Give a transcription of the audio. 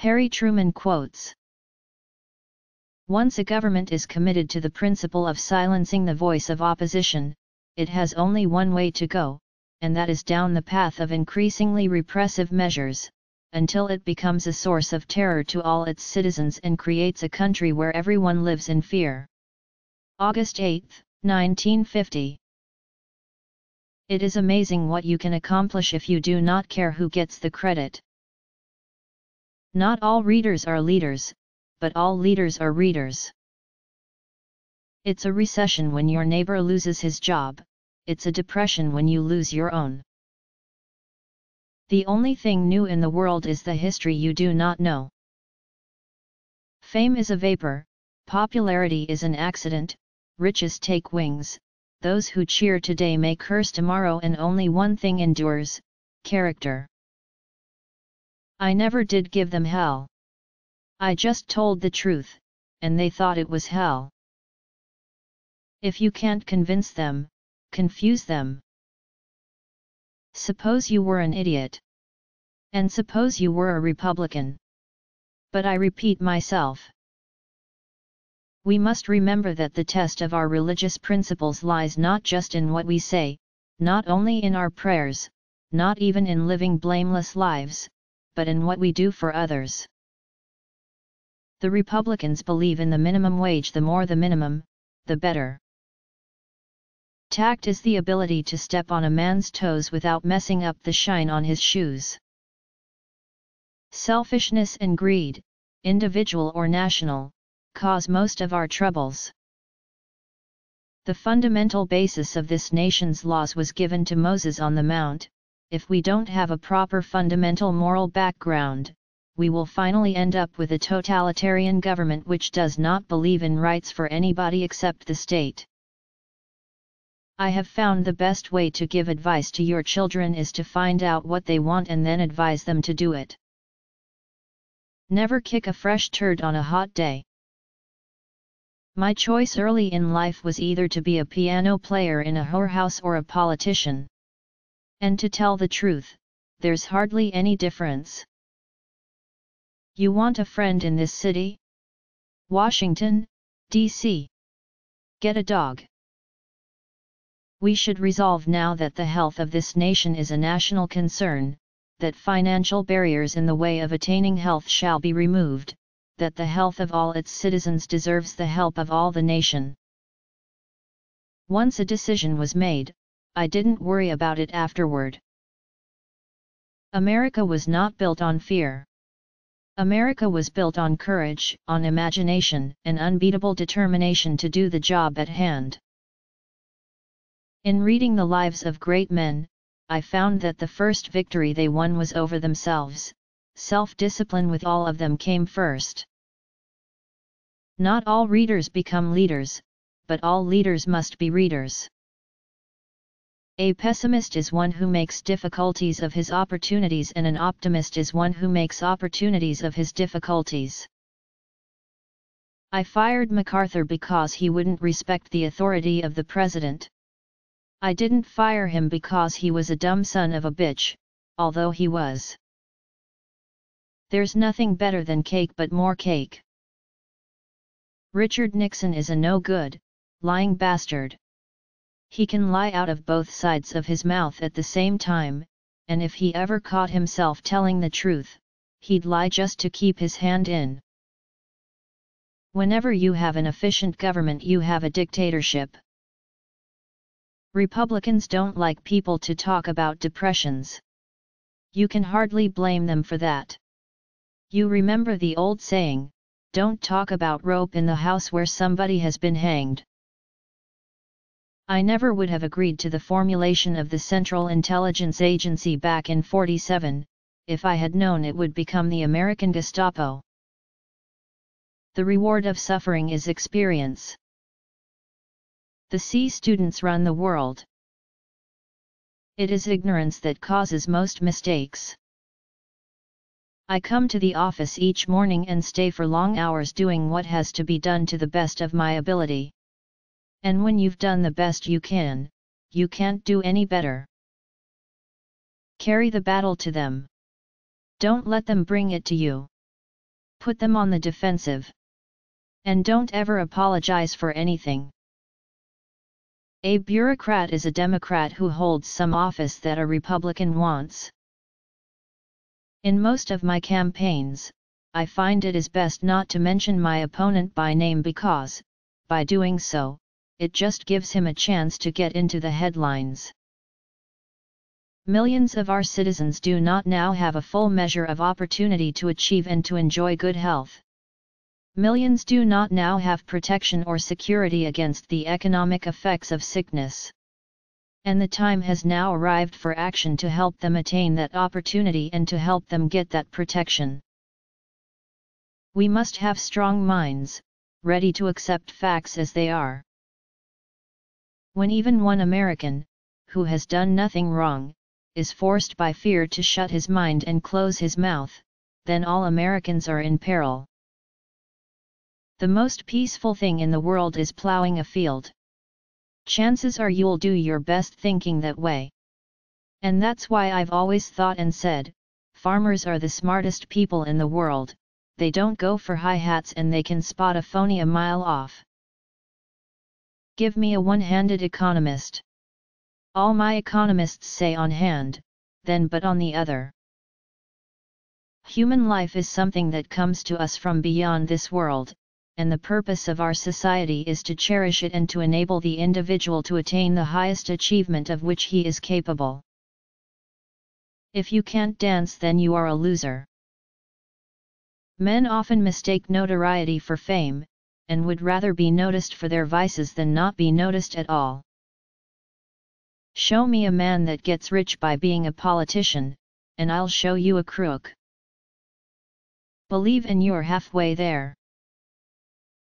Harry Truman quotes. Once a government is committed to the principle of silencing the voice of opposition, it has only one way to go, and that is down the path of increasingly repressive measures, until it becomes a source of terror to all its citizens and creates a country where everyone lives in fear. August 8, 1950. It is amazing what you can accomplish if you do not care who gets the credit. Not all readers are leaders, but all leaders are readers. It's a recession when your neighbor loses his job, it's a depression when you lose your own. The only thing new in the world is the history you do not know. Fame is a vapor, popularity is an accident, riches take wings, those who cheer today may curse tomorrow, and only one thing endures: character. I never did give them hell. I just told the truth, and they thought it was hell. If you can't convince them, confuse them. Suppose you were an idiot. And suppose you were a Republican. But I repeat myself. We must remember that the test of our religious principles lies not just in what we say, not only in our prayers, not even in living blameless lives, but in what we do for others. The Republicans believe in the minimum wage. The more the minimum, the better. Tact is the ability to step on a man's toes without messing up the shine on his shoes. Selfishness and greed, individual or national, cause most of our troubles. The fundamental basis of this nation's laws was given to Moses on the Mount. If we don't have a proper fundamental moral background, we will finally end up with a totalitarian government which does not believe in rights for anybody except the state. I have found the best way to give advice to your children is to find out what they want and then advise them to do it. Never kick a fresh turd on a hot day. My choice early in life was either to be a piano player in a whorehouse or a politician. And to tell the truth, there's hardly any difference. You want a friend in this city? Washington, D.C. Get a dog. We should resolve now that the health of this nation is a national concern, that financial barriers in the way of attaining health shall be removed, that the health of all its citizens deserves the help of all the nation. Once a decision was made, I didn't worry about it afterward. America was not built on fear. America was built on courage, on imagination, and unbeatable determination to do the job at hand. In reading the lives of great men, I found that the first victory they won was over themselves. Self-discipline with all of them came first. Not all readers become leaders, but all leaders must be readers. A pessimist is one who makes difficulties of his opportunities, and an optimist is one who makes opportunities of his difficulties. I fired MacArthur because he wouldn't respect the authority of the president. I didn't fire him because he was a dumb son of a bitch, although he was. There's nothing better than cake but more cake. Richard Nixon is a no-good, lying bastard. He can lie out of both sides of his mouth at the same time, and if he ever caught himself telling the truth, he'd lie just to keep his hand in. Whenever you have an efficient government, you have a dictatorship. Republicans don't like people to talk about depressions. You can hardly blame them for that. You remember the old saying, "Don't talk about rope in the house where somebody has been hanged." I never would have agreed to the formulation of the Central Intelligence Agency back in '47, if I had known it would become the American Gestapo. The reward of suffering is experience. The C students run the world. It is ignorance that causes most mistakes. I come to the office each morning and stay for long hours doing what has to be done to the best of my ability. And when you've done the best you can, you can't do any better. Carry the battle to them. Don't let them bring it to you. Put them on the defensive. And don't ever apologize for anything. A bureaucrat is a Democrat who holds some office that a Republican wants. In most of my campaigns, I find it is best not to mention my opponent by name because, by doing so, it just gives him a chance to get into the headlines. Millions of our citizens do not now have a full measure of opportunity to achieve and to enjoy good health. Millions do not now have protection or security against the economic effects of sickness. And the time has now arrived for action to help them attain that opportunity and to help them get that protection. We must have strong minds, ready to accept facts as they are. When even one American, who has done nothing wrong, is forced by fear to shut his mind and close his mouth, then all Americans are in peril. The most peaceful thing in the world is plowing a field. Chances are you'll do your best thinking that way. And that's why I've always thought and said, farmers are the smartest people in the world, they don't go for high hats and they can spot a phony a mile off. Give me a one-handed economist. All my economists say on hand, then but on the other. Human life is something that comes to us from beyond this world, and the purpose of our society is to cherish it and to enable the individual to attain the highest achievement of which he is capable. If you can't dance, then you are a loser. Men often mistake notoriety for fame, and would rather be noticed for their vices than not be noticed at all. Show me a man that gets rich by being a politician, and I'll show you a crook. Believe and you're halfway there.